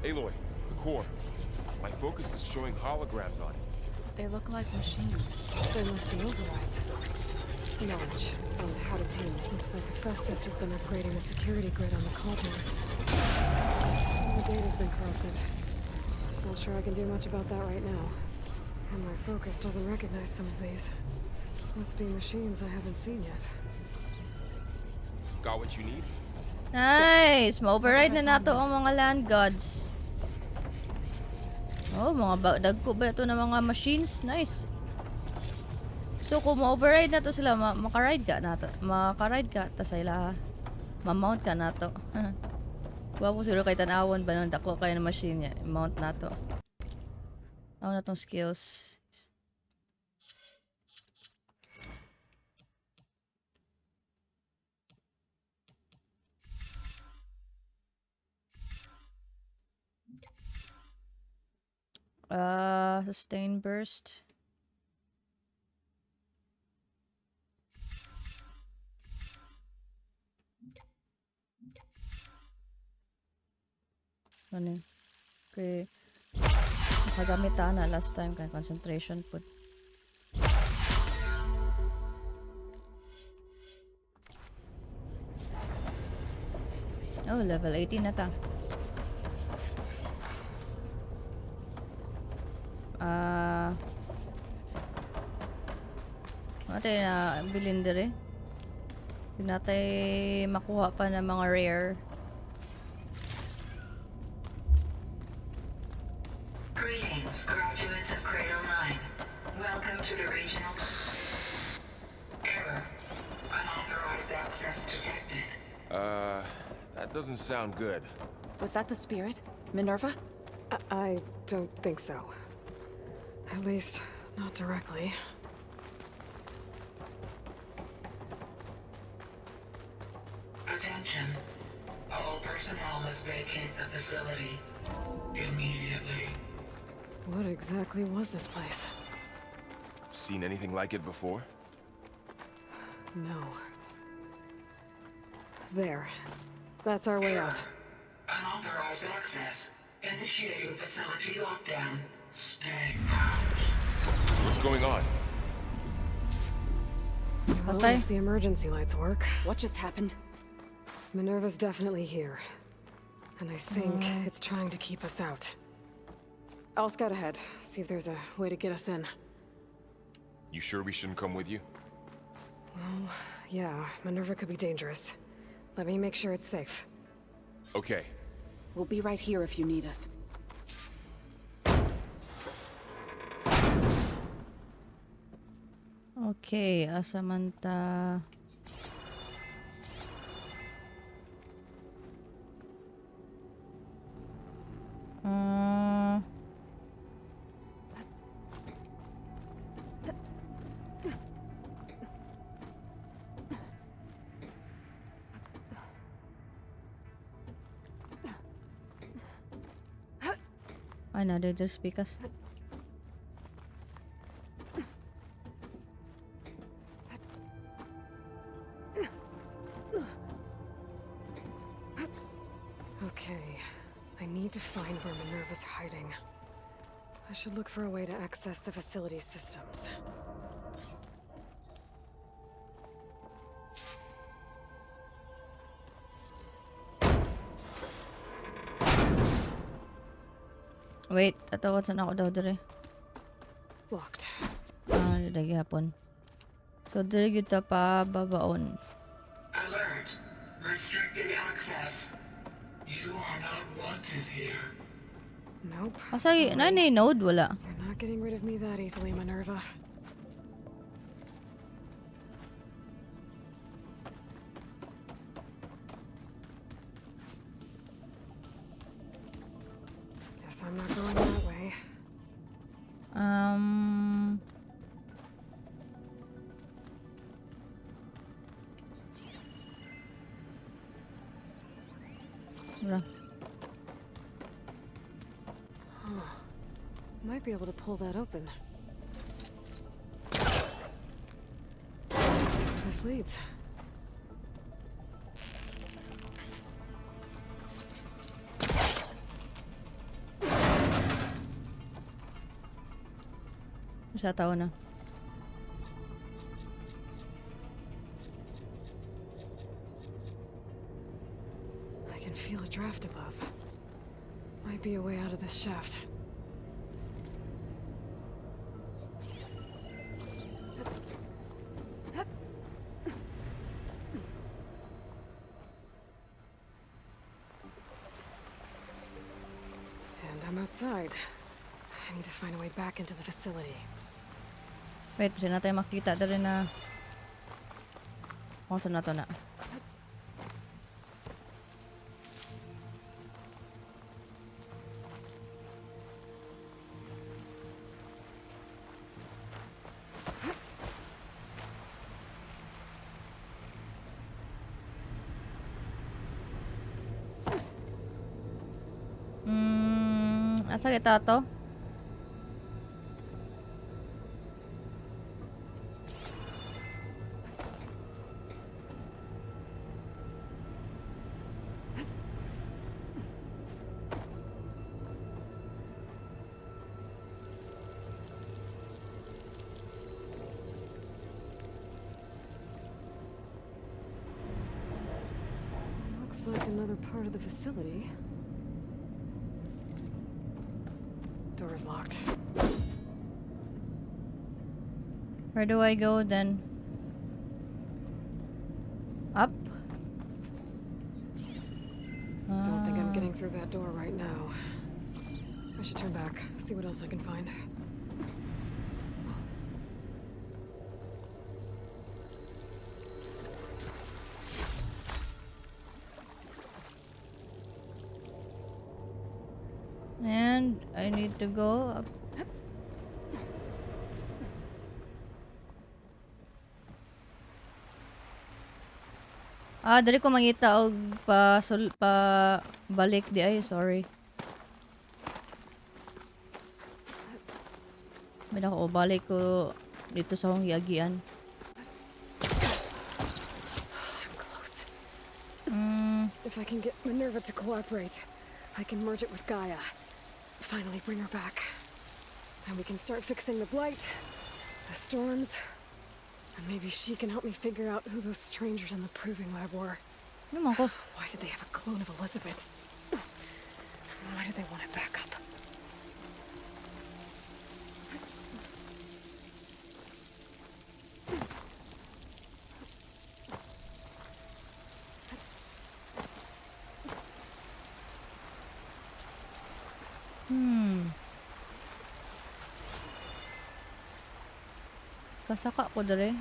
Aloy, the core. My focus is showing holograms on it. They look like machines. They must be overrides. Knowledge on how to tame. Looks like Augustus has been upgrading the security grid on the cauldrons. Some of the data's been corrupted. Not sure I can do much about that right now. And my focus doesn't recognize some of these. Must be machines I haven't seen yet. Got what you need? Nice! Ma-override na nato ang mga land gods. Oh, mga dagko ba ito ng mga machines? Nice. So, kung ma-override na to sila, makaride ka na to. Makaride ka, ta sila ma-mount ka na to. Kuha po sila kay tanawon ba nung dako kayo ng machine niya. Mount na to. Ako na tong skills. Sustain burst. Ano yun? Okay. Nakagamit na last time kaya concentration put. Oh, level 18 na ta. Natin na bilhin dire. Hindi natin makuha pa ng mga rare. Greetings, graduates of Cradle 9. Welcome to the regional... Error. Unauthorized access detected. That doesn't sound good. Was that the spirit? Minerva? I don't think so. At least, not directly. Attention. All personnel must vacate the facility immediately. What exactly was this place? Seen anything like it before? No. There. That's our way out. Unauthorized access. Initiating facility lockdown. Stay out. What's going on? Well, at least the emergency lights work. What just happened? Minerva's definitely here. And I think it's trying to keep us out. I'll scout ahead, see if there's a way to get us in. You sure we shouldn't come with you? Well, yeah, Minerva could be dangerous. Let me make sure it's safe. Okay. We'll be right here if you need us. Okay, asamanta. I know they just because. Okay, I need to find where Minerva's hiding. I should look for a way to access the facility systems. Wait, tatawad na ako daw dire. Locked. Dili gyapon. So dire gyud ta pa babaon. Alert. Restricted access. You are not wanted here. Nope. Asay sorry. nanay node wala. You're not getting rid of me that easily, Minerva. Guess I'm not going that way. Wala. Might be able to pull that open. Let's see where this leads. Sa tao na. I can feel a draft above. Might be a way out of this shaft. And I'm outside. I need to find a way back into the facility. Wait, kasi natin makita dali na kung saan na to na. Asa kita to? Looks like another part of the facility. Door's locked. Where do I go then? Up? Don't think I'm getting through that door right now. I should turn back, see what else I can find. And I need to go up. Dali ko mangita og pa balik di ay, sorry. Bina ko balik ko dito sa akong giagian. I'm close. If I can get Minerva to cooperate, I can merge it with Gaia. Finally bring her back. And we can start fixing the blight, the storms, and maybe she can help me figure out who those strangers in the proving lab were. Ano man ko? Why did they have a clone of Elizabeth? Why did they want it back up? Kasaka ko dere.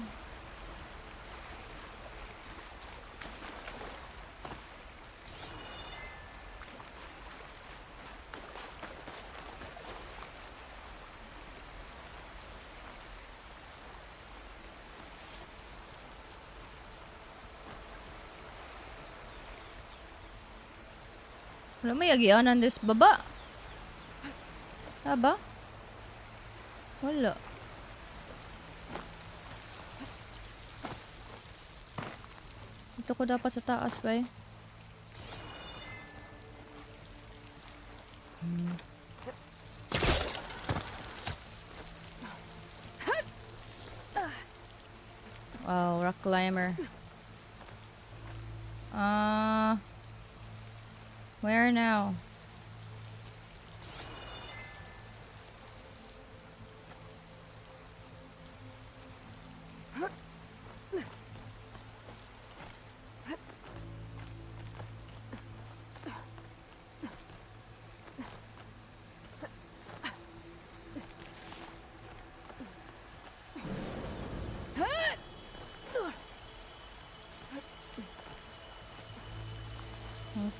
Wala may agianan des baba. Aba? Wala. Ito ko dapat sa taas ba eh. Wow, rock climber. Where now?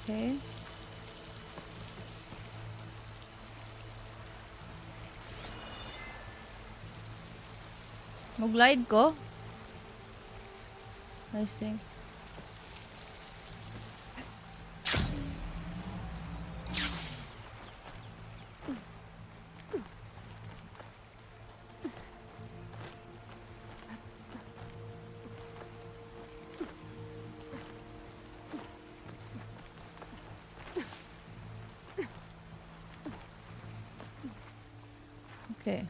Okay. Mag-glide ko? I think. Okay.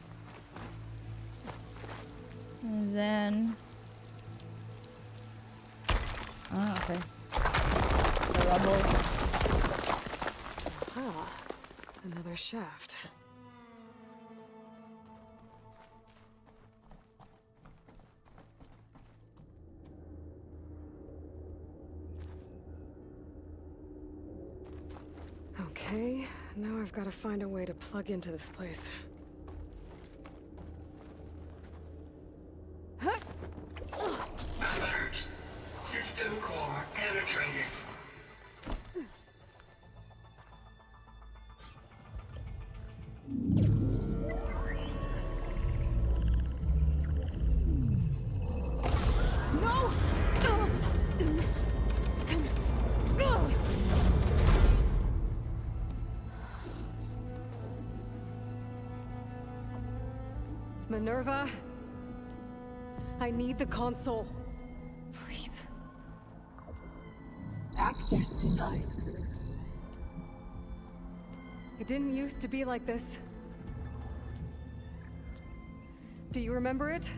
And then... Ah, okay. The rubble. Ah, another shaft. Okay, now I've got to find a way to plug into this place. Alert. System core penetrated. Minerva, I need the console. Please. Access denied. It didn't used to be like this. Do you remember it?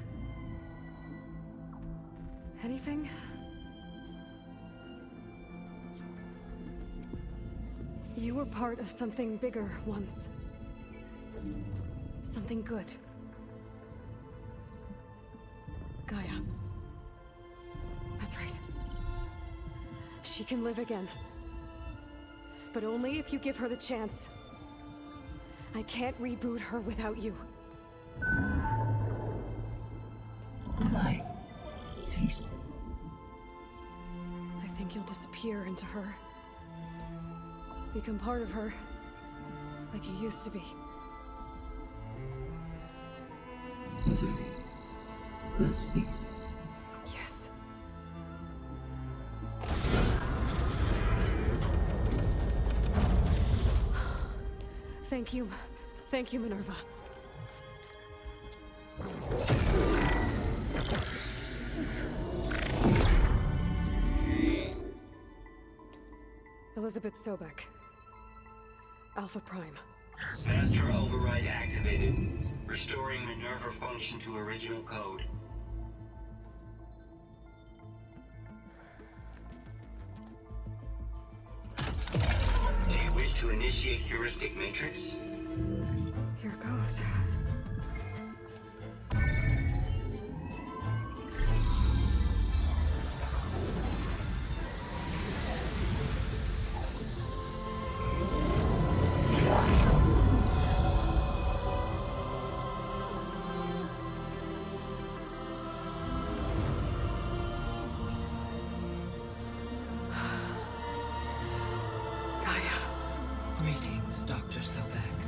Anything? You were part of something bigger once. Something good. Gaia. That's right. She can live again. But only if you give her the chance. I can't reboot her without you. Light. Cease. I think you'll disappear into her. Become part of her. Like you used to be. Easily. The cease. Yes. Thank you. Thank you, Minerva. Elizabeth Sobek. Alpha Prime. Master override activated. Restoring Minerva function to original code. Do you wish to initiate heuristic matrix? Here goes. Gaia. Greetings, Dr. Sobek.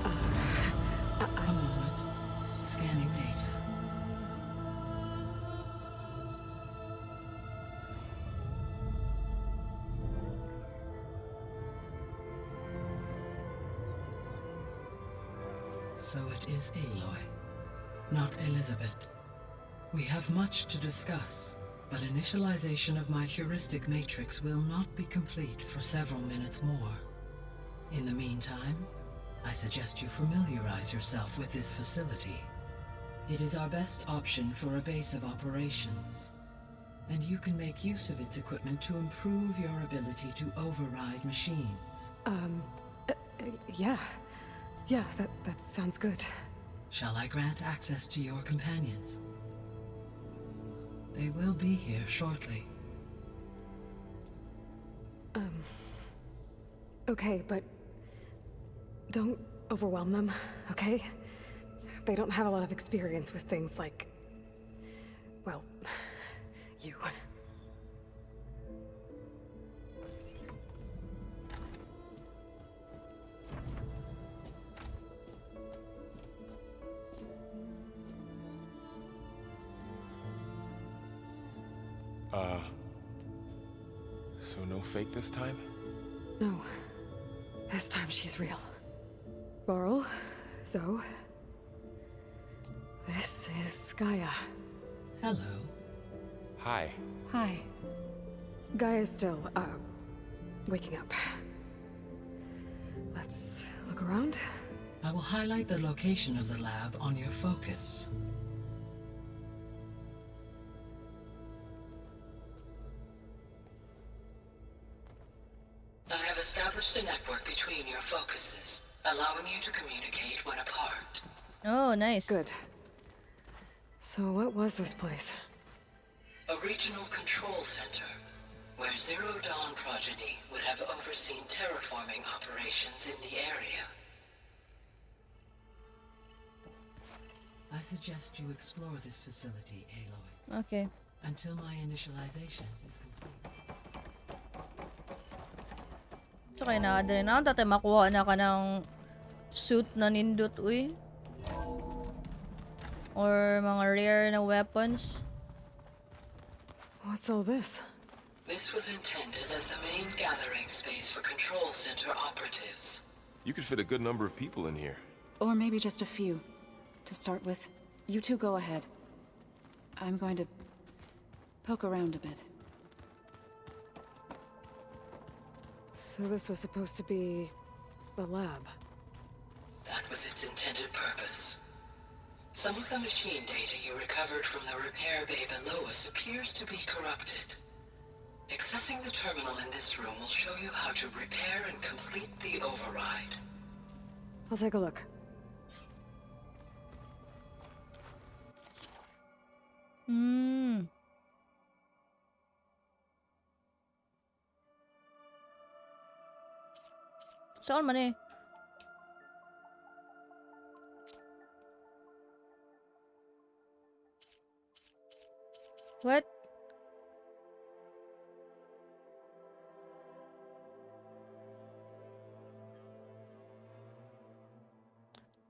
A moment. Scanning data. So it is Aloy, not Elizabeth. We have much to discuss, but initialization of my heuristic matrix will not be complete for several minutes more. In the meantime, I suggest you familiarize yourself with this facility. It is our best option for a base of operations, and you can make use of its equipment to improve your ability to override machines. Yeah. Yeah, that sounds good. Shall I grant access to your companions? They will be here shortly. Okay, but don't overwhelm them, okay? They don't have a lot of experience with things like, well, you. So no fake this time? No. This time she's real. Laurel, Zoe. This is Gaia. Hello. Hi. Hi. Gaia's still, waking up. Let's look around. I will highlight the location of the lab on your focus. established a network between your focuses, allowing you to communicate when apart. Oh, nice. Good. So what was this place? A regional control center, where Zero Dawn progeny would have overseen terraforming operations in the area. I suggest you explore this facility, Aloy, Okay. until my initialization is complete. So kaya na din na tatay makuha na ka ng suit na nindot uy. Or mga rare na weapons. What's all this? This was intended as the main gathering space for control center operatives. You could fit a good number of people in here. Or maybe just a few. To start with, you two go ahead. I'm going to poke around a bit. So this was supposed to be a lab. That was its intended purpose. Some of the machine data you recovered from the repair bay below us appears to be corrupted. Accessing the terminal in this room will show you how to repair and complete the override. I'll take a look. Hmm. Saan man eh? What?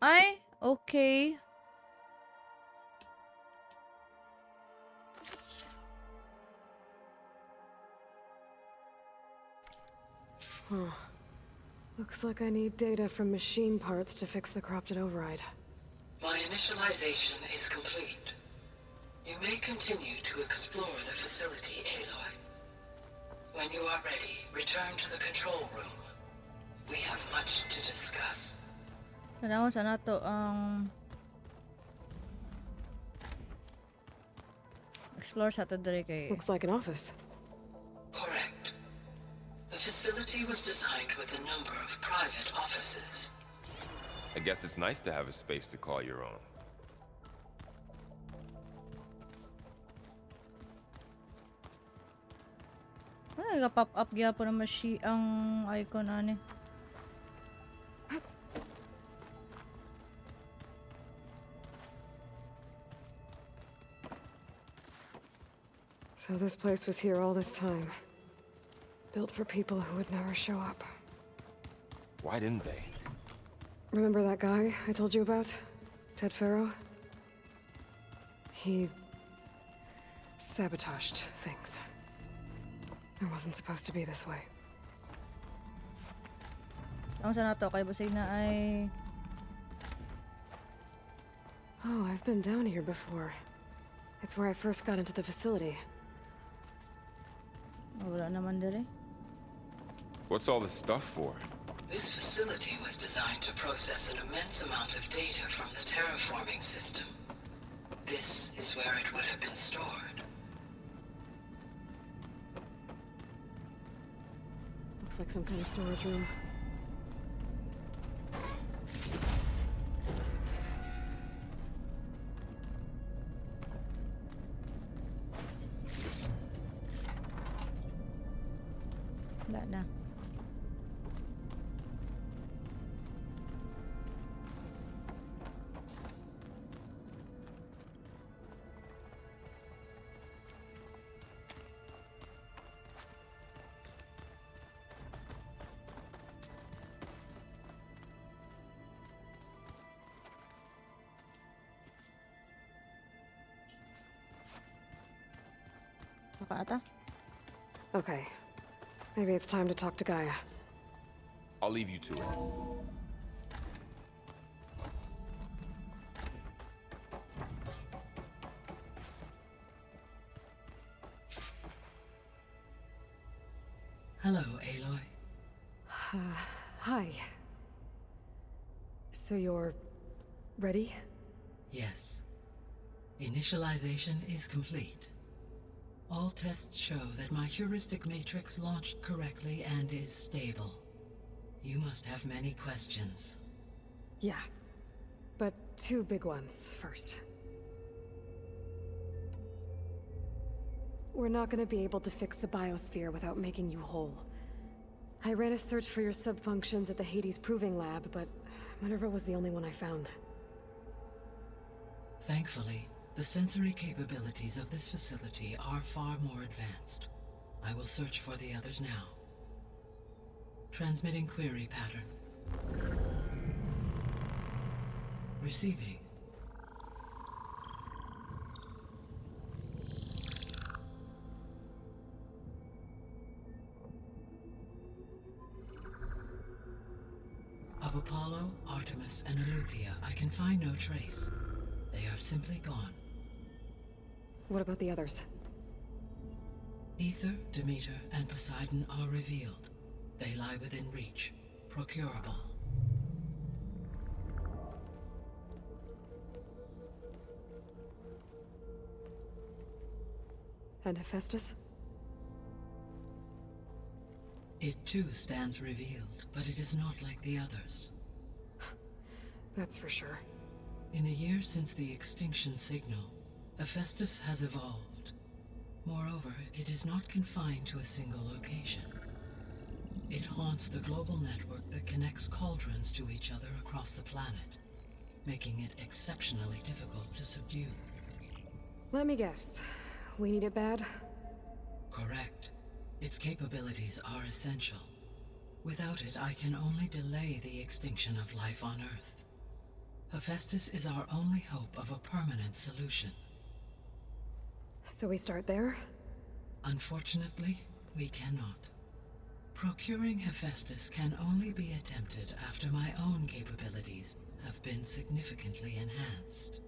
Ay, okay. Huh. Looks like I need data from machine parts to fix the corrupted override. My initialization is complete. You may continue to explore the facility, Aloy. When you are ready, return to the control room. We have much to discuss. Tanaw sa nato ang explore sa to dire kay. Looks like an office. Correct. The facility was designed with a number of private offices. I guess it's nice to have a space to call your own. Ay, pop up gyapon ang ang icon ani. So this place was here all this time. Built for people who would never show up. Why didn't they? Remember that guy I told you about? Ted Farrow? He sabotaged things. It wasn't supposed to be this way. Ang sa nato kay basig na ay Oh, I've been down here before. It's where I first got into the facility. wala naman dire. What's all this stuff for? This facility was designed to process an immense amount of data from the terraforming system. This is where it would have been stored. Looks like some kind of storage room. Wala na. Baka ata. Okay. Maybe it's time to talk to Gaia. I'll leave you to it. Hello, Aloy. Hi. So you're ready? Yes. Initialization is complete. All tests show that my heuristic matrix launched correctly and is stable. You must have many questions. Yeah. But two big ones first. We're not gonna be able to fix the biosphere without making you whole. I ran a search for your subfunctions at the Hades Proving Lab, but Minerva was the only one I found. Thankfully, the sensory capabilities of this facility are far more advanced. I will search for the others now. Transmitting query pattern. Receiving. Of Apollo, Artemis, and Eleuthia, I can find no trace. They are simply gone. What about the others? Ether, Demeter, and Poseidon are revealed. They lie within reach, procurable. And Hephaestus? It too stands revealed, but it is not like the others. That's for sure. In the years since the extinction signal, Hephaestus has evolved. Moreover, it is not confined to a single location. It haunts the global network that connects cauldrons to each other across the planet, making it exceptionally difficult to subdue. Let me guess. We need it bad? Correct. Its capabilities are essential. Without it, I can only delay the extinction of life on Earth. Hephaestus is our only hope of a permanent solution. So we start there? Unfortunately, we cannot. Procuring Hephaestus can only be attempted after my own capabilities have been significantly enhanced.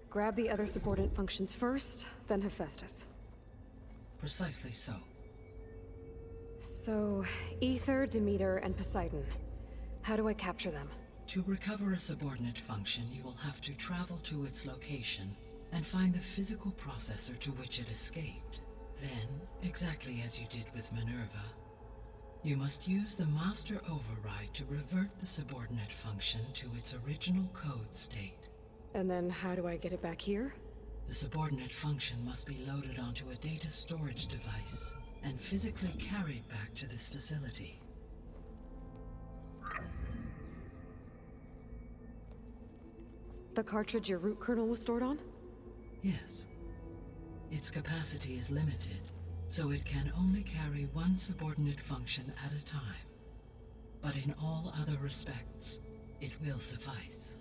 Grab the other subordinate functions first, then Hephaestus. Precisely so. So, Ether, Demeter, and Poseidon. How do I capture them? To recover a subordinate function, you will have to travel to its location and find the physical processor to which it escaped. Then, exactly as you did with Minerva, you must use the master override to revert the subordinate function to its original code state. And then how do I get it back here? The subordinate function must be loaded onto a data storage device and physically carried back to this facility. The cartridge your root kernel was stored on? Yes. Its capacity is limited, so it can only carry one subordinate function at a time. But in all other respects, it will suffice.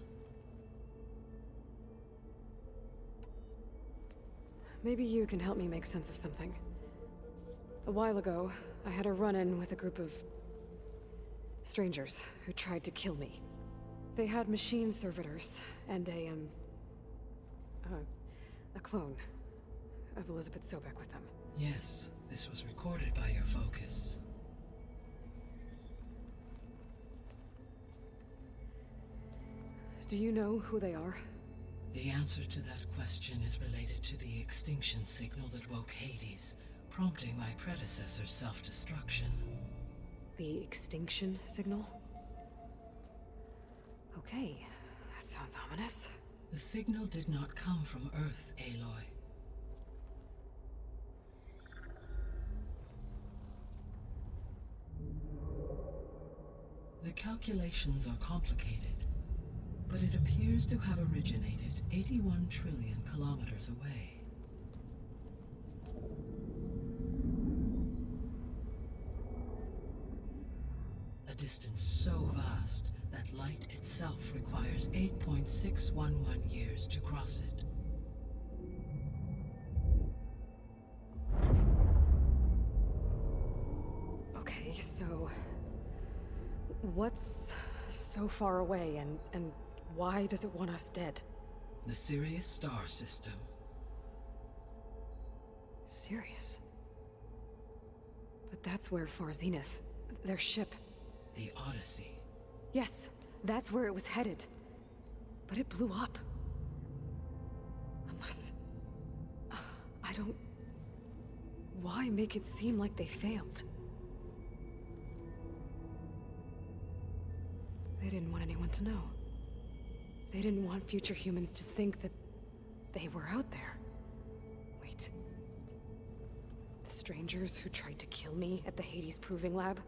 Maybe you can help me make sense of something. A while ago, I had a run-in with a group of strangers who tried to kill me. They had machine servitors and a clone of Elizabeth Sobek with them. Yes, this was recorded by your focus. Do you know who they are? The answer to that question is related to the extinction signal that woke Hades, prompting my predecessor's self-destruction. The extinction signal? Okay, that sounds ominous. The signal did not come from Earth, Aloy. The calculations are complicated, but it appears to have originated 81 trillion kilometers away. A distance so vast that light itself requires 8.611 years to cross it. Okay, so what's so far away and why does it want us dead? The Sirius star system. Sirius? But that's where Far Zenith, their ship. The Odyssey. Yes, that's where it was headed. But it blew up. Unless... I don't... Why make it seem like they failed? They didn't want anyone to know. They didn't want future humans to think that they were out there. Wait. The strangers who tried to kill me at the Hades Proving Lab?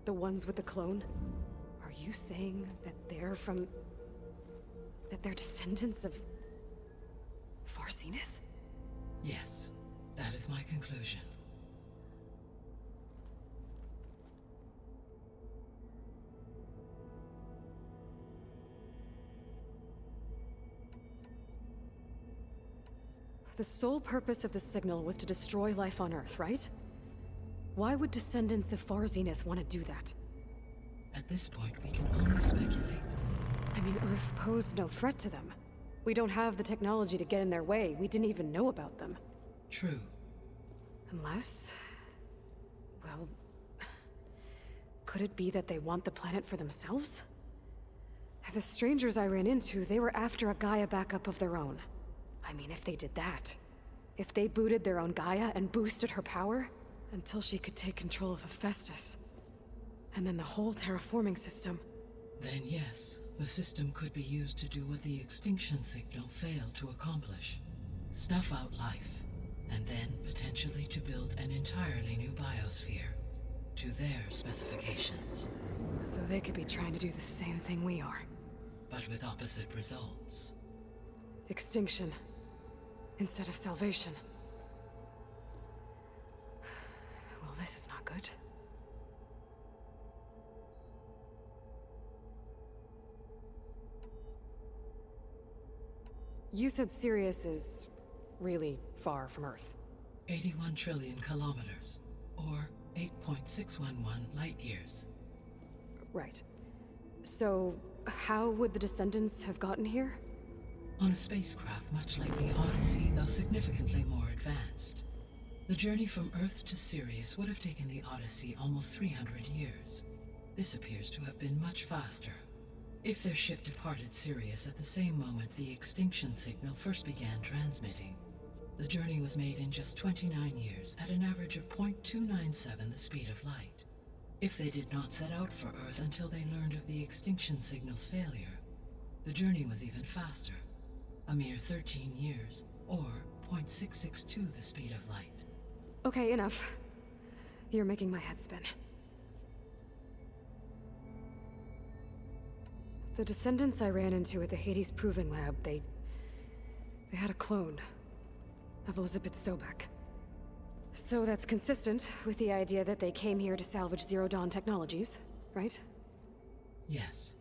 The ones with the clone? Are you saying that they're from... that they're descendants of... Farzenith? Yes, that is my conclusion. The sole purpose of the signal was to destroy life on Earth, right? Why would descendants of Farzenith want to do that? At this point, we can only speculate. I mean, Earth posed no threat to them. We don't have the technology to get in their way. We didn't even know about them. True. Unless... well... could it be that they want the planet for themselves? The strangers I ran into, they were after a Gaia backup of their own. I mean, if they did that... if they booted their own Gaia and boosted her power... until she could take control of Hephaestus. And then the whole terraforming system... Then yes, the system could be used to do what the extinction signal failed to accomplish. Snuff out life, and then potentially to build an entirely new biosphere. To their specifications. So they could be trying to do the same thing we are. But with opposite results. Extinction. Instead of salvation. Well, this is not good. You said Sirius is really far from Earth. 81 trillion kilometers, or 8.611 light years. Right. So, how would the descendants have gotten here? On a spacecraft much like the Odyssey, though significantly more advanced. The journey from Earth to Sirius would have taken the Odyssey almost 300 years. This appears to have been much faster. If their ship departed Sirius at the same moment the extinction signal first began transmitting, the journey was made in just 29 years at an average of 0.297 the speed of light. If they did not set out for Earth until they learned of the extinction signal's failure, the journey was even faster, a mere 13 years, or 0.662 the speed of light. Okay, enough. You're making my head spin. The descendants I ran into at the Hades Proving Lab, they had a clone of Elizabeth Sobek. So that's consistent with the idea that they came here to salvage Zero Dawn technologies, right? Yes.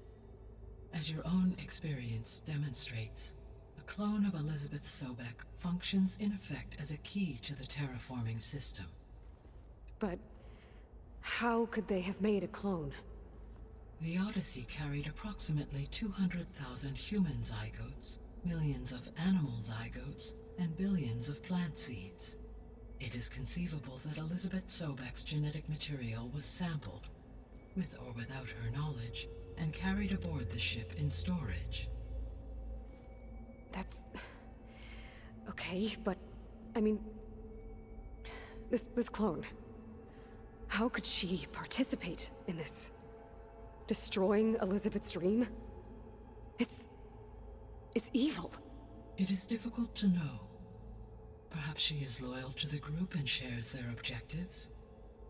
As your own experience demonstrates, a clone of Elizabeth Sobek functions in effect as a key to the terraforming system. But how could they have made a clone? The Odyssey carried approximately 200,000 human zygotes, millions of animal zygotes, and billions of plant seeds. It is conceivable that Elizabeth Sobek's genetic material was sampled, with or without her knowledge, and carried aboard the ship in storage. That's... okay, but... I mean... This clone... how could she participate in this? Destroying Elizabeth's dream? It's evil. It is difficult to know. Perhaps she is loyal to the group and shares their objectives.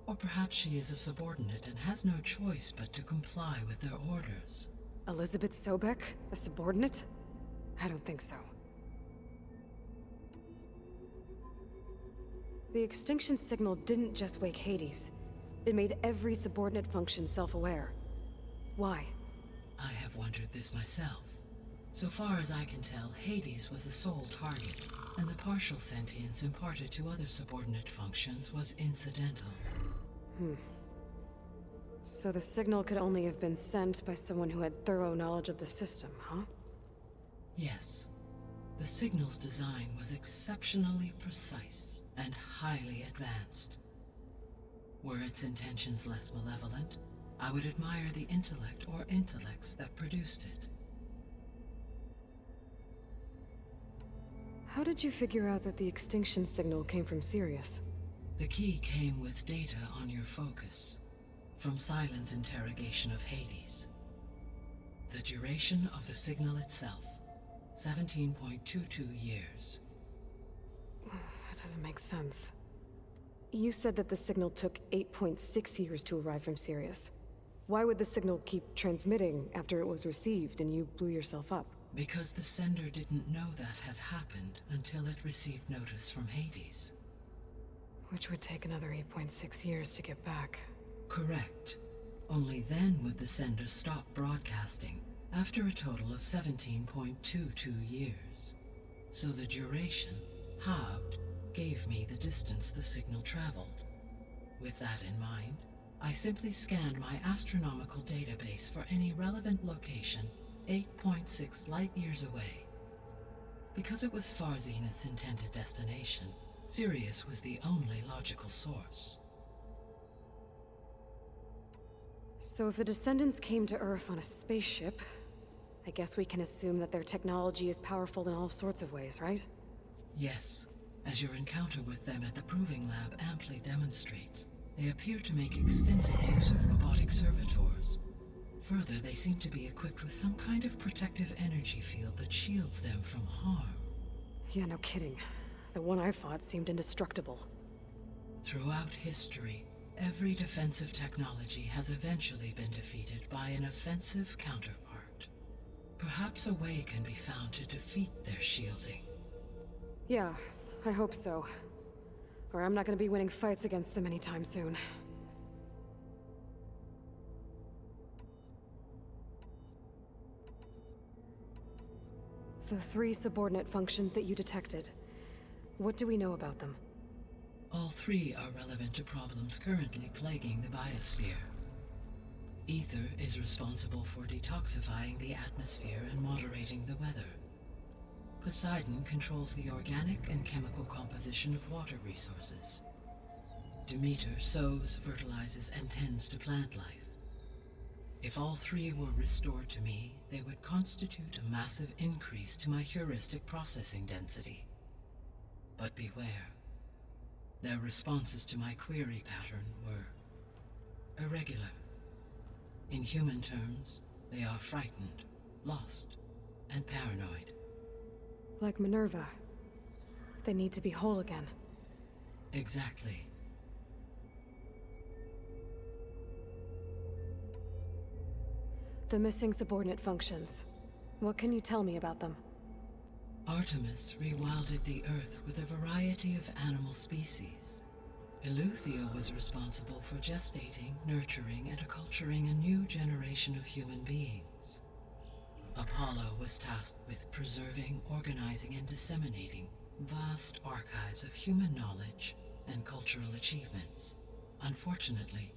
Or perhaps she is a subordinate and has no choice but to comply with their orders. Elizabeth Sobek? A subordinate? I don't think so. The extinction signal didn't just wake Hades. It made every subordinate function self-aware. Why? I have wondered this myself. So far as I can tell, Hades was the sole target, and the partial sentience imparted to other subordinate functions was incidental. So the signal could only have been sent by someone who had thorough knowledge of the system, huh? Yes. The signal's design was exceptionally precise and highly advanced. Were its intentions less malevolent, I would admire the intellect or intellects that produced it. How did you figure out that the extinction signal came from Sirius? The key came with data on your focus, from Silent's interrogation of Hades. The duration of the signal itself, 17.22 years. That doesn't make sense. You said that the signal took 8.6 years to arrive from Sirius. Why would the signal keep transmitting after it was received and you blew yourself up? Because the sender didn't know that had happened until it received notice from Hades. Which would take another 8.6 years to get back. Correct. Only then would the sender stop broadcasting, after a total of 17.22 years. So the duration, halved, gave me the distance the signal traveled. With that in mind, I simply scanned my astronomical database for any relevant location 8.6 light-years away. Because it was far Zenith's intended destination, Sirius was the only logical source. So if the Descendants came to Earth on a spaceship, I guess we can assume that their technology is powerful in all sorts of ways, right? Yes, as your encounter with them at the Proving Lab amply demonstrates, they appear to make extensive use of robotic servitors. Further, they seem to be equipped with some kind of protective energy field that shields them from harm. Yeah, no kidding. The one I fought seemed indestructible. Throughout history, every defensive technology has eventually been defeated by an offensive counterpart. Perhaps a way can be found to defeat their shielding. Yeah, I hope so. Or I'm not gonna be winning fights against them anytime soon. The 3 subordinate functions that you detected. What do we know about them? All 3 are relevant to problems currently plaguing the biosphere. Ether is responsible for detoxifying the atmosphere and moderating the weather. Poseidon controls the organic and chemical composition of water resources. Demeter sows, fertilizes, and tends to plant life. If all 3 were restored to me, they would constitute a massive increase to my heuristic processing density. But beware. Their responses to my query pattern were irregular. In human terms, they are frightened, lost, and paranoid. Like Minerva. They need to be whole again. Exactly. The missing subordinate functions. What can you tell me about them? Artemis rewilded the Earth with a variety of animal species. Eleuthia was responsible for gestating, nurturing, and acculturating a new generation of human beings. Apollo was tasked with preserving, organizing, and disseminating vast archives of human knowledge and cultural achievements. Unfortunately,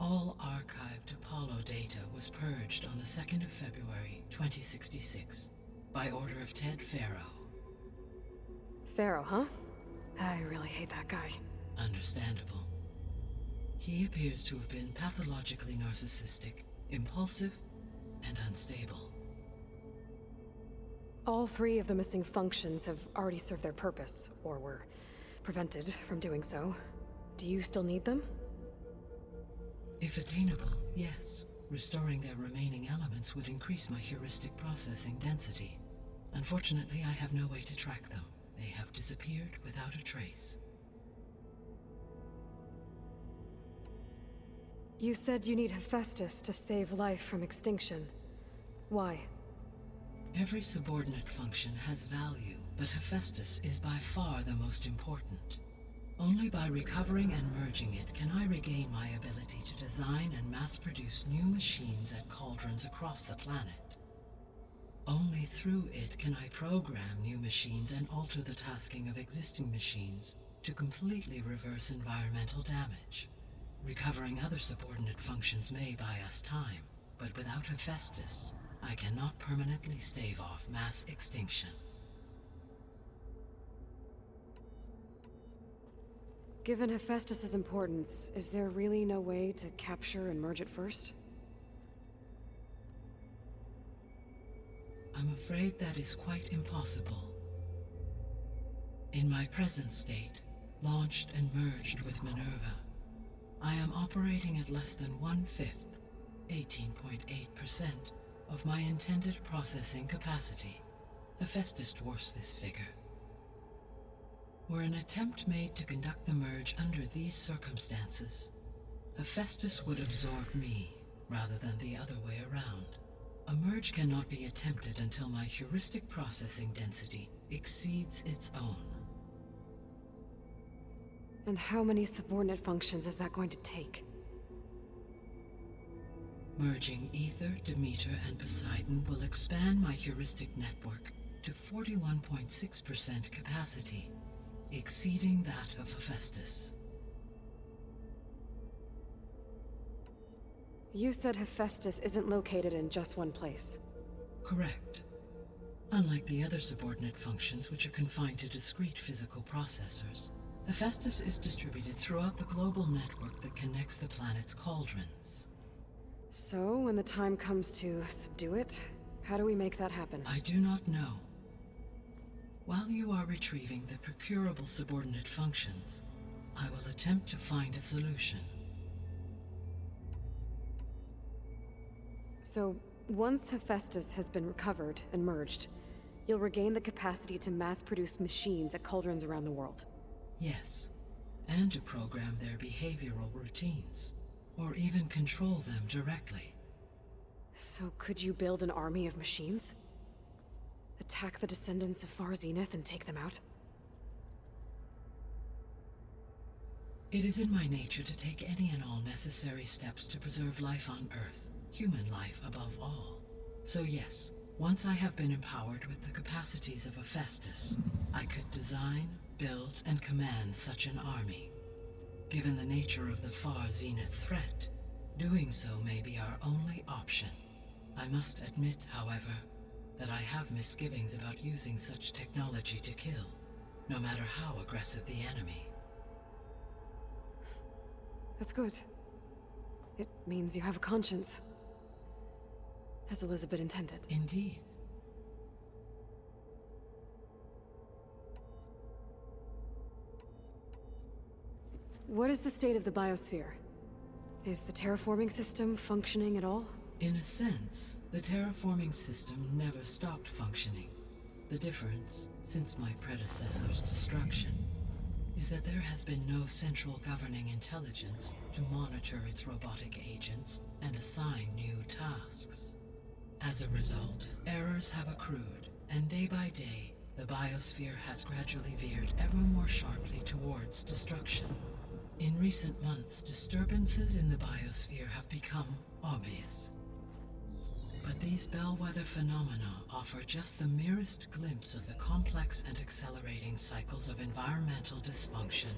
all archived Apollo data was purged on the 2nd of February, 2066, by order of Ted Faro. Pharaoh, huh? I really hate that guy. Understandable. He appears to have been pathologically narcissistic, impulsive, and unstable. All 3 of the missing functions have already served their purpose, or were prevented from doing so. Do you still need them? If attainable, yes. Restoring their remaining elements would increase my heuristic processing density. Unfortunately, I have no way to track them. They have disappeared without a trace. You said you need Hephaestus to save life from extinction. Why? Every subordinate function has value, but Hephaestus is by far the most important. Only by recovering and merging it can I regain my ability to design and mass-produce new machines at cauldrons across the planet. Only through it can I program new machines and alter the tasking of existing machines to completely reverse environmental damage. Recovering other subordinate functions may buy us time, but without Hephaestus, I cannot permanently stave off mass extinction. Given Hephaestus's importance, is there really no way to capture and merge it first? I'm afraid that is quite impossible. In my present state, launched and merged with Minerva, I am operating at less than 1/5, 18.8%, of my intended processing capacity. Hephaestus dwarfs this figure. Were an attempt made to conduct the merge under these circumstances, Hephaestus would absorb me rather than the other way around. A merge cannot be attempted until my heuristic processing density exceeds its own. And how many subordinate functions is that going to take? Merging Ether, Demeter, and Poseidon will expand my heuristic network to 41.6% capacity, exceeding that of Hephaestus. You said Hephaestus isn't located in just one place. Correct. Unlike the other subordinate functions which are confined to discrete physical processors, Hephaestus is distributed throughout the global network that connects the planet's cauldrons. So, when the time comes to subdue it, how do we make that happen? I do not know. While you are retrieving the procurable subordinate functions, I will attempt to find a solution. So, once Hephaestus has been recovered and merged, you'll regain the capacity to mass-produce machines at cauldrons around the world. Yes, and to program their behavioral routines, or even control them directly. So could you build an army of machines? Attack the descendants of Far Zenith and take them out? It is in my nature to take any and all necessary steps to preserve life on Earth, human life above all. So yes, once I have been empowered with the capacities of Hephaestus, I could design, build, and command such an army. Given the nature of the Far Zenith threat, doing so may be our only option. I must admit, however, that I have misgivings about using such technology to kill, no matter how aggressive the enemy. That's good. It means you have a conscience. As Elizabeth intended. Indeed. What is the state of the biosphere? Is the terraforming system functioning at all? In a sense, the terraforming system never stopped functioning. The difference, since my predecessor's destruction, is that there has been no central governing intelligence to monitor its robotic agents and assign new tasks. As a result, errors have accrued, and day by day, the biosphere has gradually veered ever more sharply towards destruction. In recent months, disturbances in the biosphere have become obvious. But these bellwether phenomena offer just the merest glimpse of the complex and accelerating cycles of environmental dysfunction,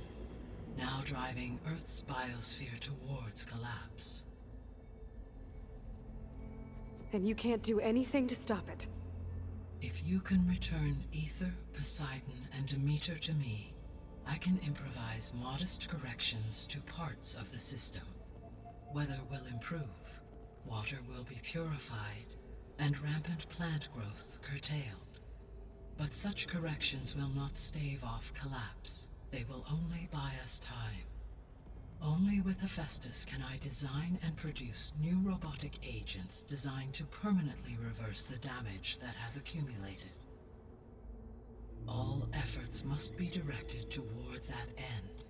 now driving Earth's biosphere towards collapse. And you can't do anything to stop it? If you can return Ether, Poseidon, and Demeter to me, I can improvise modest corrections to parts of the system. Weather will improve, water will be purified, and rampant plant growth curtailed. But such corrections will not stave off collapse. They will only buy us time. Only with Hephaestus can I design and produce new robotic agents designed to permanently reverse the damage that has accumulated. All efforts must be directed toward that end.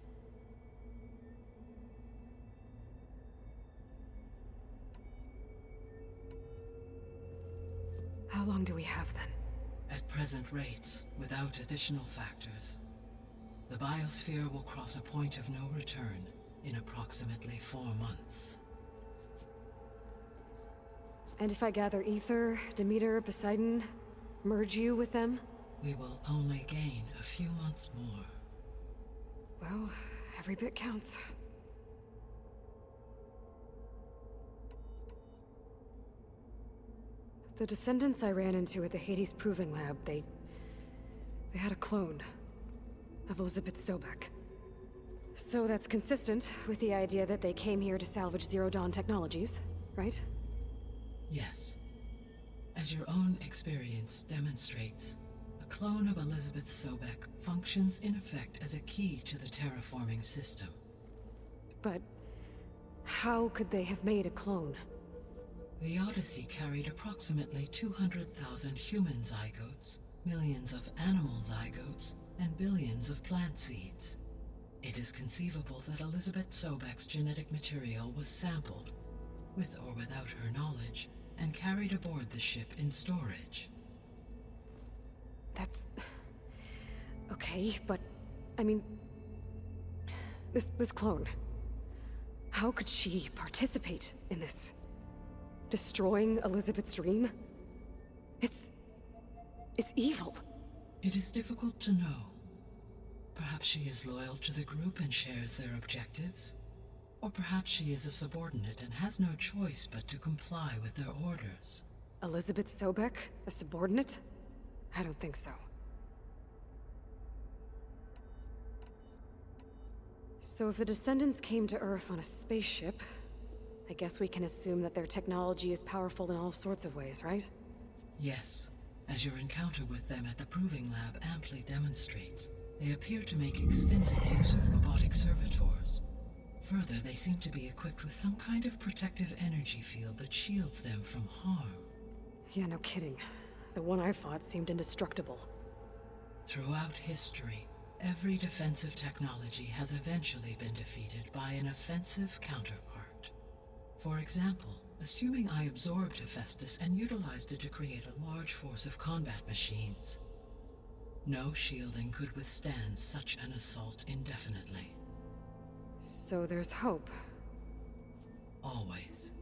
How long do we have then? At present rates, without additional factors, the biosphere will cross a point of no return in approximately 4 months. And if I gather Ether, Demeter, Poseidon, merge you with them? We will only gain a few months more. Well, every bit counts. The descendants I ran into at the Hades Proving Lab, they had a clone of Elizabeth Sobek. So that's consistent with the idea that they came here to salvage Zero Dawn technologies, right? Yes. As your own experience demonstrates, a clone of Elizabeth Sobek functions in effect as a key to the terraforming system. But how could they have made a clone? The Odyssey carried approximately 200,000 human zygotes, millions of animal zygotes, and billions of plant seeds. It is conceivable that Elizabeth Sobek's genetic material was sampled, with or without her knowledge, and carried aboard the ship in storage. That's... okay, but... I mean... This clone... How could she participate in this? Destroying Elizabeth's dream? It's evil. It is difficult to know. Perhaps she is loyal to the group and shares their objectives. Or perhaps she is a subordinate and has no choice but to comply with their orders. Elizabeth Sobek? A subordinate? I don't think so. So if the descendants came to Earth on a spaceship, I guess we can assume that their technology is powerful in all sorts of ways, right? Yes, as your encounter with them at the Proving Lab amply demonstrates, they appear to make extensive use of robotic servitors. Further, they seem to be equipped with some kind of protective energy field that shields them from harm. Yeah, no kidding. The one I fought seemed indestructible. Throughout history, every defensive technology has eventually been defeated by an offensive counterpart. For example, assuming I absorbed Hephaestus and utilized it to create a large force of combat machines. No shielding could withstand such an assault indefinitely. So there's hope. Always.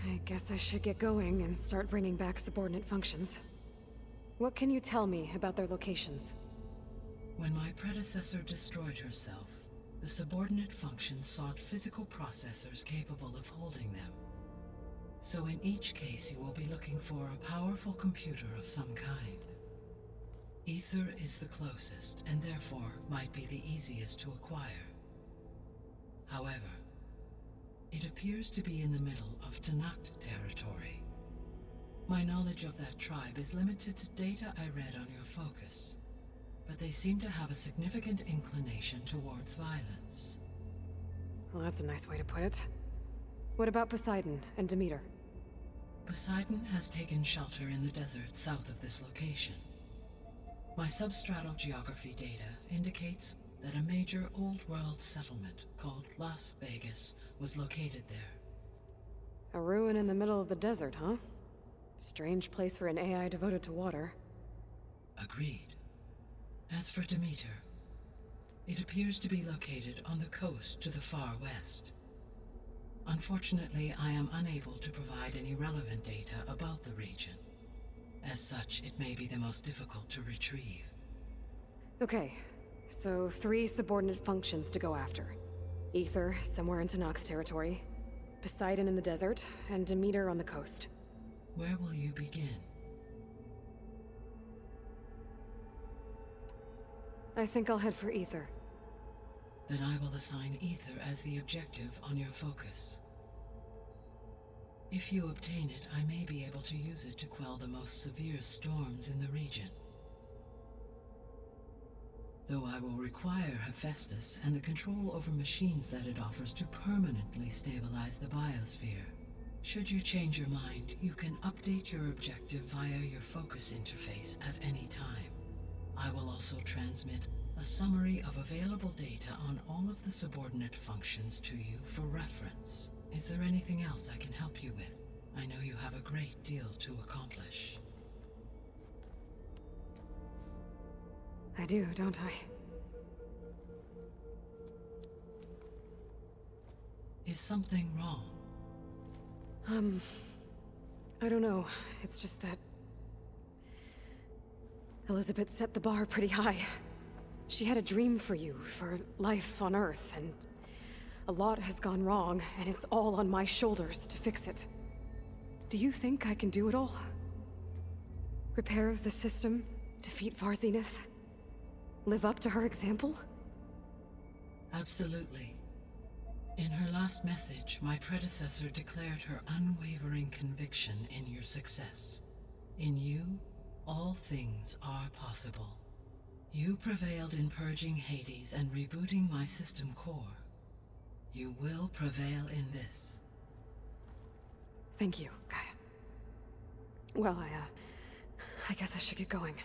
I guess I should get going and start bringing back subordinate functions. What can you tell me about their locations? When my predecessor destroyed herself, the subordinate functions sought physical processors capable of holding them. So in each case you will be looking for a powerful computer of some kind. Ether is the closest, and therefore might be the easiest to acquire. However, it appears to be in the middle of Tanakh territory. My knowledge of that tribe is limited to data I read on your focus, but they seem to have a significant inclination towards violence. Well, that's a nice way to put it. What about Poseidon and Demeter? Poseidon has taken shelter in the desert south of this location. My substratal geography data indicates that a major old-world settlement called Las Vegas was located there. A ruin in the middle of the desert, huh? Strange place for an AI devoted to water. Agreed. As for Demeter, it appears to be located on the coast to the far west. Unfortunately, I am unable to provide any relevant data about the region. As such, it may be the most difficult to retrieve. Okay, so 3 subordinate functions to go after. Ether, somewhere in Tanakh territory. Poseidon in the desert, and Demeter on the coast. Where will you begin? I think I'll head for Ether. Then I will assign Ether as the objective on your focus. If you obtain it, I may be able to use it to quell the most severe storms in the region. Though I will require Hephaestus and the control over machines that it offers to permanently stabilize the biosphere. Should you change your mind, you can update your objective via your focus interface at any time. I will also transmit a summary of available data on all of the subordinate functions to you for reference. Is there anything else I can help you with? I know you have a great deal to accomplish. I do, don't I? Is something wrong? I don't know. It's just that... Elizabeth set the bar pretty high. She had a dream for you, for life on Earth, and... a lot has gone wrong, and it's all on my shoulders to fix it. Do you think I can do it all? Repair the system? Defeat Varzenith? Live up to her example? Absolutely. In her last message, my predecessor declared her unwavering conviction in your success. In you, all things are possible. You prevailed in purging Hades and rebooting my system core. You will prevail in this. Thank you, Gaia. Well, I guess I should get going.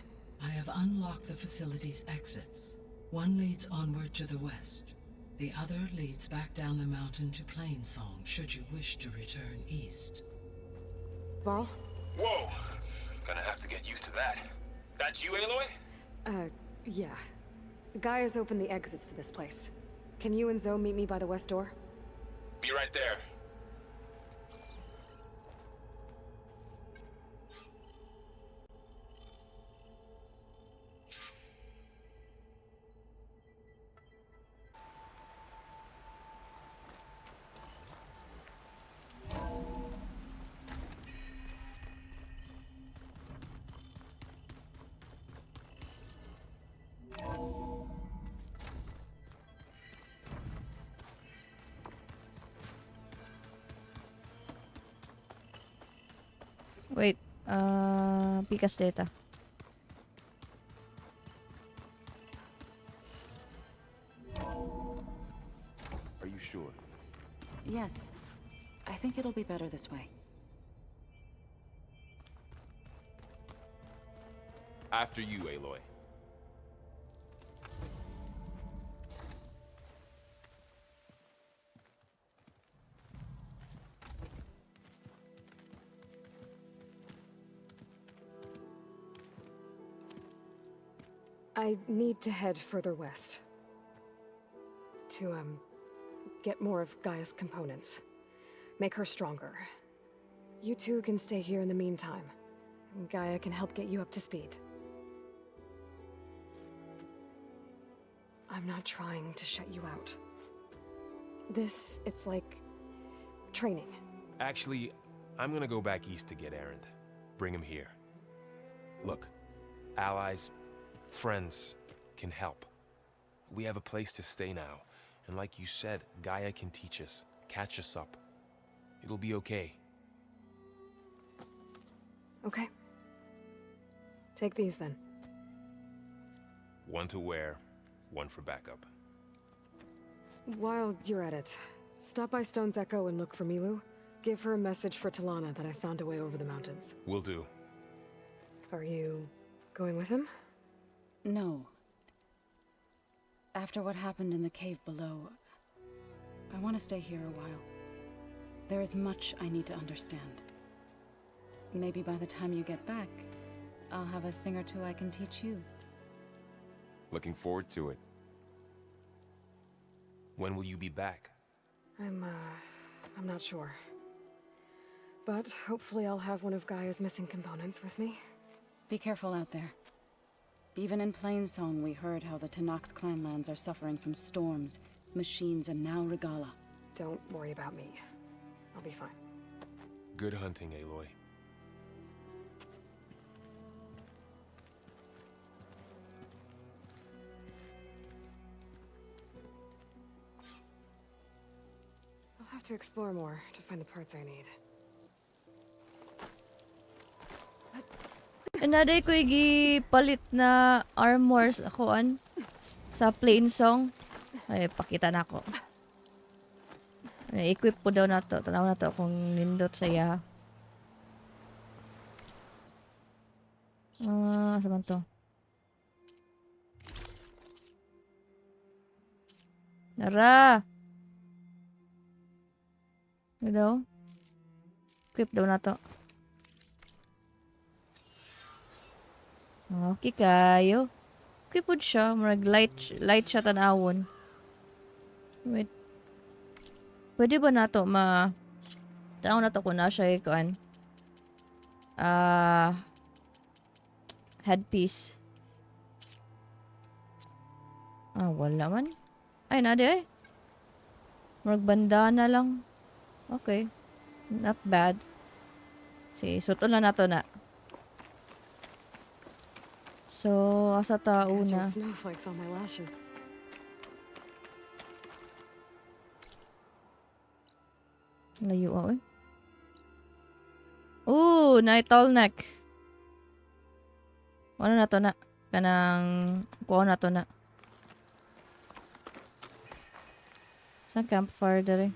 I have unlocked the facility's exits. One leads onward to the west. The other leads back down the mountain to Plainsong, should you wish to return east. Varl? Whoa! Gonna have to get used to that. That's you, Aloy? Yeah. Gaia's opened the exits to this place. Can you and Zoe meet me by the west door? Be right there. Wait, Picas data. Are you sure? Yes. I think it'll be better this way. After you, Aloy. I need to head further west. To, get more of Gaia's components. Make her stronger. You two can stay here in the meantime. And Gaia can help get you up to speed. I'm not trying to shut you out. It's like training. Actually, I'm gonna go back east to get Erend. Bring him here. Look, allies, friends can help. We have a place to stay now. And like you said, Gaia can teach us, catch us up. It'll be okay. Okay. Take these then. One to wear, one for backup. While you're at it, stop by Stone's Echo and look for Milu. Give her a message for Talana that I found a way over the mountains. Will do. Are you going with him? No. After what happened in the cave below, I want to stay here a while. There is much I need to understand. Maybe by the time you get back, I'll have a thing or two I can teach you. Looking forward to it. When will you be back? I'm not sure. But hopefully I'll have one of Gaia's missing components with me. Be careful out there. Even in Plainsong, we heard how the Tenakth clanlands are suffering from storms, machines, and now Regala. Don't worry about me. I'll be fine. Good hunting, Aloy. I'll have to explore more to find the parts I need. Naday ko palit na armors akoan sa Plainsong. Ay, pakita na ako. Equip po daw na to. Tanaw na to kung nindot saya. Saman to. Nara! Ano daw? Equip daw na to. Okay kayo. Okay po siya. Marag light siya tanawon. Wait. Pwede ba na to tanaw na to kung na siya ikuan. Headpiece. Wala man. Ay, nade ay. Marag bandana lang. Okay. Not bad. Suto na to na. So, asa ta una? Catching snowflakes on my lashes. Layo ako eh. Ooh, night neck. Ano na to na? Kanang kuha na to na. Sa campfire dere.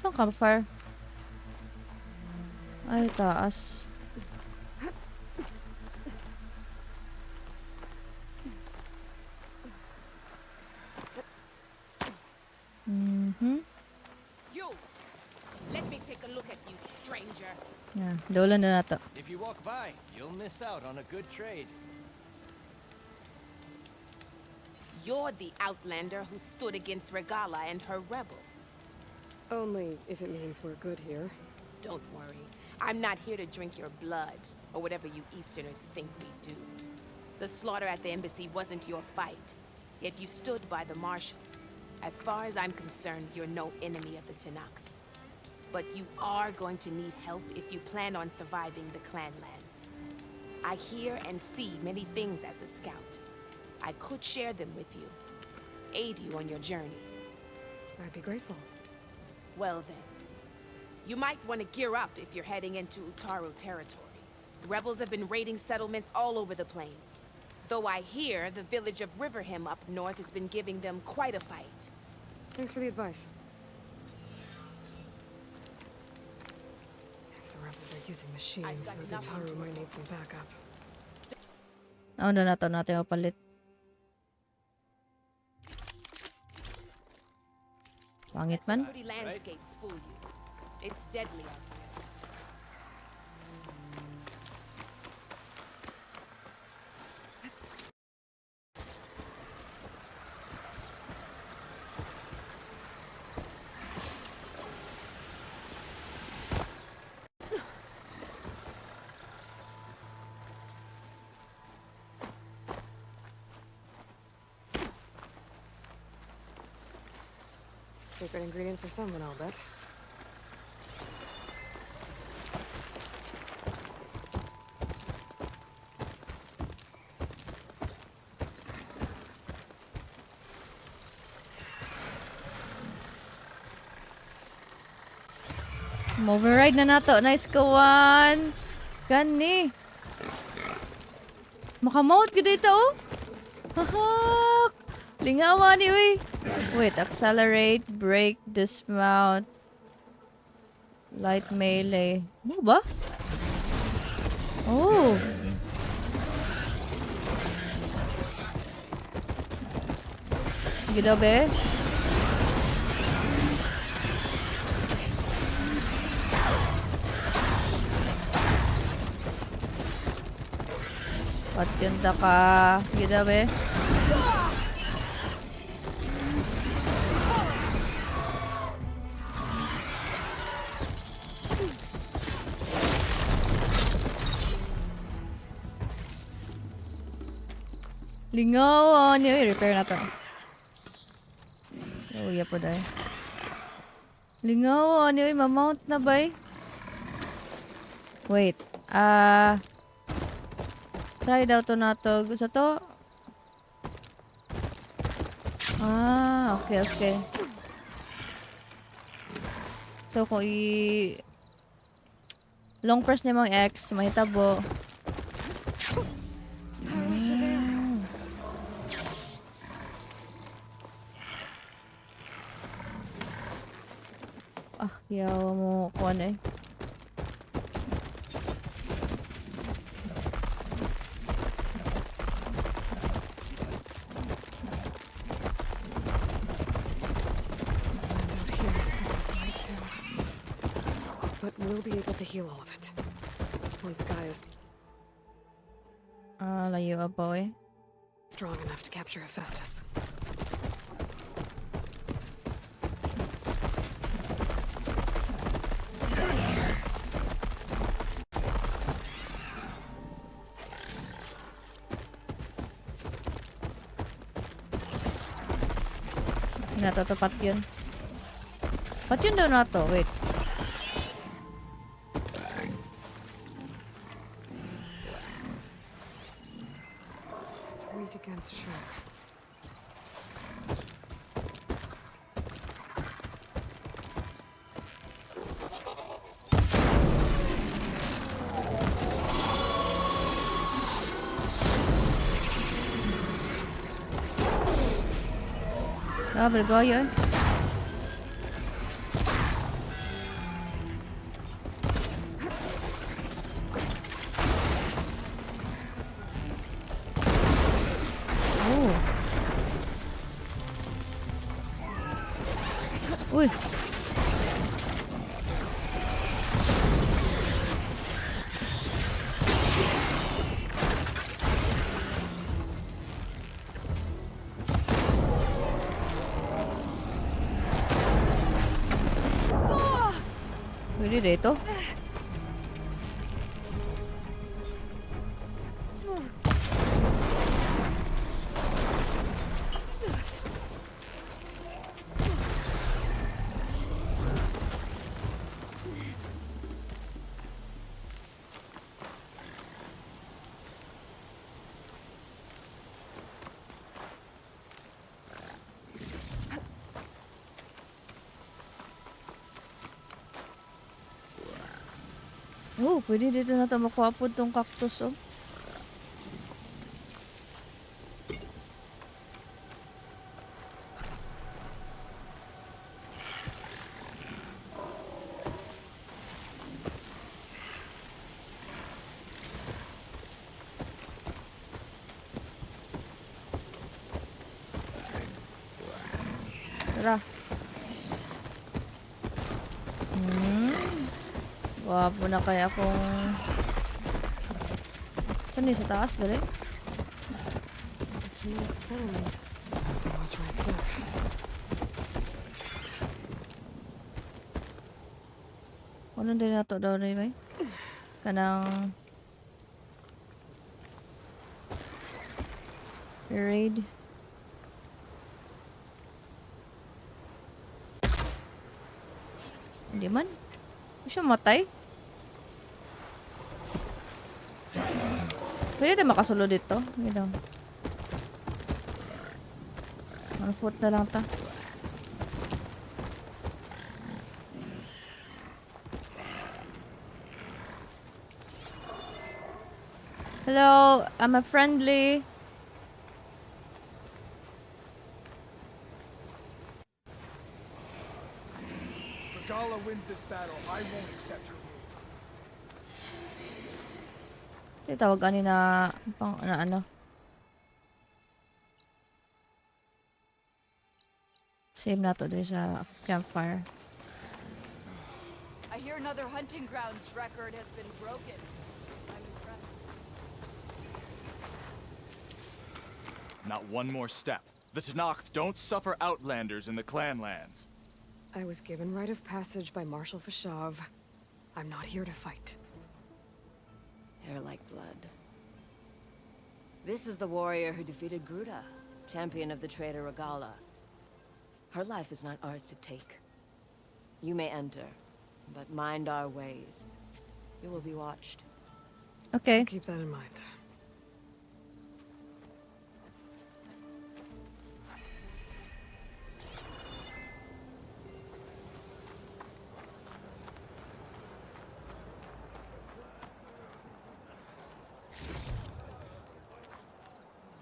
Saan campfire? Ay, taas. You! Let me take a look at you, stranger. Yan, dolan na nato. If you walk by, you'll miss out on a good trade. You're the outlander who stood against Regala and her rebels. Only if it means we're good here. Don't worry. I'm not here to drink your blood, or whatever you Easterners think we do. The slaughter at the embassy wasn't your fight, yet you stood by the marshals. As far as I'm concerned, you're no enemy of the Tenakth. But you are going to need help if you plan on surviving the clanlands. I hear and see many things as a scout. I could share them with you, aid you on your journey. I'd be grateful. Well then, you might want to gear up if you're heading into Utaru territory. Rebels have been raiding settlements all over the plains. Though I hear the village of Riverham up north has been giving them quite a fight. Thanks for the advice. If the rebels are using machines, got those enough Utaru on might need some backup. Ano na to natin mapalit. Pangit man. Pretty landscapes fool you. It's deadly out here. Secret ingredient for someone, I'll bet. Override na nato. Nice kawan. Gani. Makamount ko dito oh. Hahak. Lingawa ni uy. Wait, accelerate, brake, dismount. Light melee. Ano ba? Oh. Sige daw be. Patyanda ka. Sige daw be. Lingaw niyo. I-repair na to. Uya po dahil. Lingaw niyo. Ma-mount na ba eh? Wait. Try daw to na to. Gusto to? Okay, okay. So, kung long press niya mga X, mahitabo. Yawa mo kuan eh. But we'll be able to heal all of it. Once Gaia's Layo ba eh. strong enough to capture Hephaestus. Natatapat yun. Pat yun daw na to. Wait. It's weak against shock. Ah, baligoyo eh. Oh. Uy. Pwede dito? Oh, pwede dito na ito makuha po itong cactus, oh. Tara. Wapo na kaya kung... Saan yun? Sa taas? Dali? Continue with settlement. Have to watch my step. Ano din na ito daw rin, bay? Kanang... Raid. Hindi man. Hindi siya matay. Pwede tayo makasulod dito. Hindi daw. One foot na lang ta. Hello, I'm a friendly. Regala wins this battle. I won't accept her rule. Ito tawag ani na pang na ano. Save na to dito sa campfire. I hear another hunting grounds record has been broken. I'm impressed. Not one more step. The Tenakth don't suffer outlanders in the clanlands. I was given rite of passage by Marshal Fashav. I'm not here to fight. Hair like blood. This is the warrior who defeated Gruda, champion of the traitor Regala. Her life is not ours to take. You may enter, but mind our ways. You will be watched. Okay. I'll keep that in mind.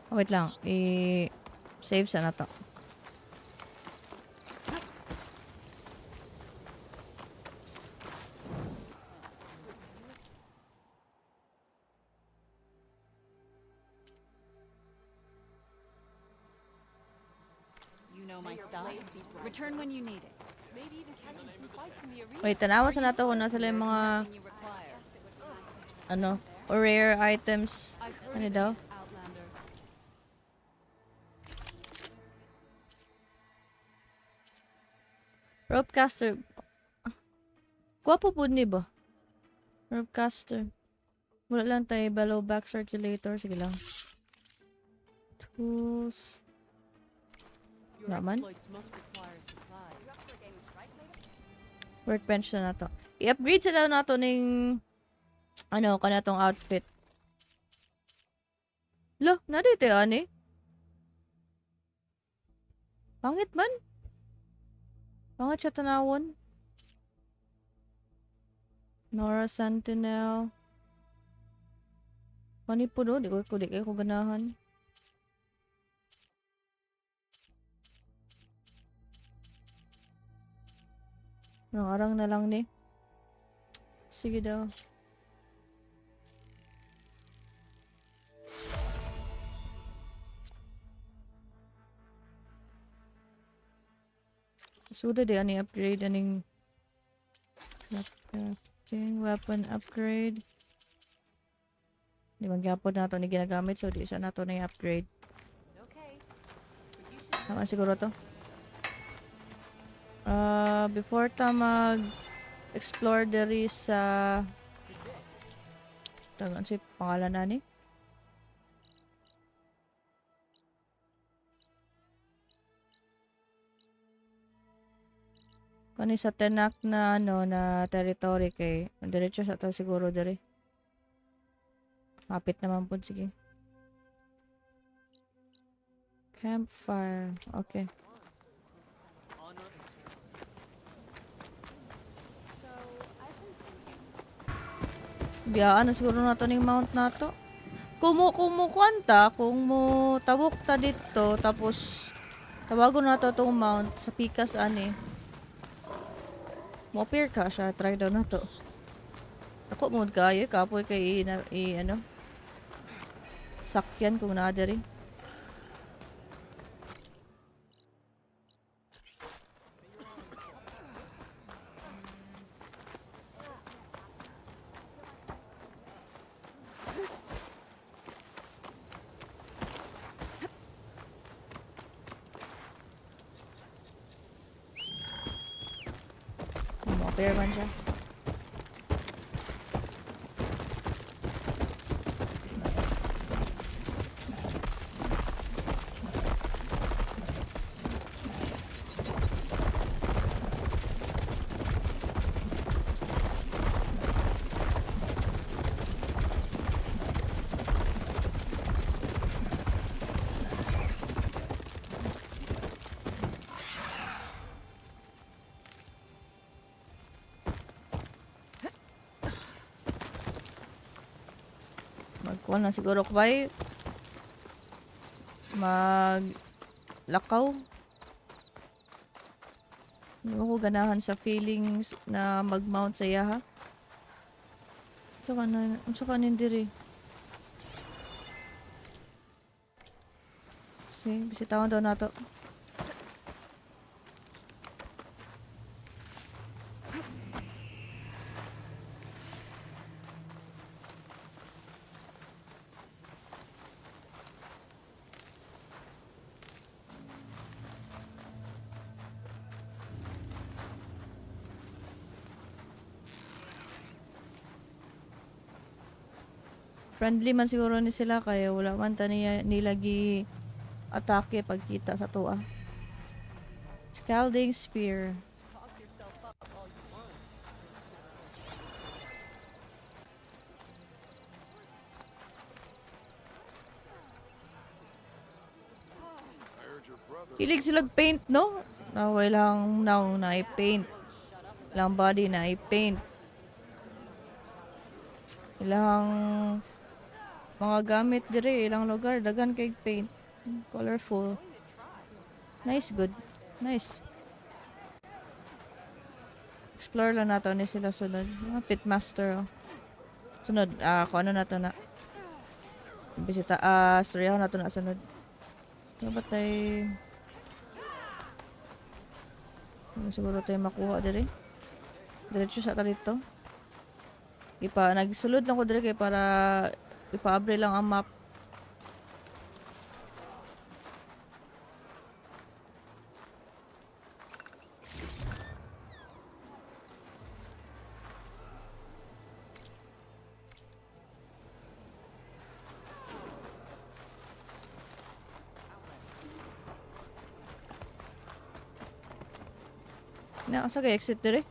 Oh, wait lang. I-save sana to. You know my style. Return when you need it. Maybe even catching some fights in the arena. Wait, tanawa sa nato kung nasa yung mga When you require. ano, or rare items. Ano daw? Outlander. Ropecaster. Gwapo po ni ba? Ropecaster. Wala lang tayo. Bellow back circulator. Sige lang. Tools. Naman. Workbench na to. I-upgrade sila na to ng ano, kanatong outfit. Lo, nadito yan eh. Pangit man. Pangit siya tanawon. Nora Sentinel. Pani po do, di ko ganahan. Nangarang na lang ni. Sige daw. Sudah deh ani upgrade aning crafting weapon upgrade. Di magyapon na to ni ginagamit so di sa nato na i-upgrade. Tama siguro to. Before ta mag-explore diri sa tagaan si pangalan na ni. Kani sa tenak na ano na territory kay diretso sa ta siguro diri. Kapit naman po sige. Campfire. Okay. Biyaan na siguro na to ning mount na to. Kung mo kwanta, kung mo tabok ta dito, tapos tawagon na to tong mount sa pikas ani. Mo appear ka siya, try daw na to. Ako mo kaya, kapoy kay ano, sakyan kung naa diri. Mo-appear man siya. Magkuhan na siguro ko ba maglakaw. Hindi ko ganahan sa feelings na mag-mount sa iya ha. Unsa ka nindiri. Sige, bisitawan daw nato. Friendly man siguro ni sila kaya wala man ta nila gi atake pagkita sa tuwa. Scalding spear. Hilig sila paint no? Naway lang now na i-paint. Lang body na i-paint. Ilang mga gamit dire ilang lugar dagan kay paint, colorful, nice, good, nice. Explore lang nato ni sila sunod mga pitmaster sunod kung ano nato na bisita storyahan nato na sunod ano ba tayo siguro tayo makuha dire diretso sa talito nagsulod lang ko dire kay para ipa-abre lang ang map. Na, asa kay exit dire?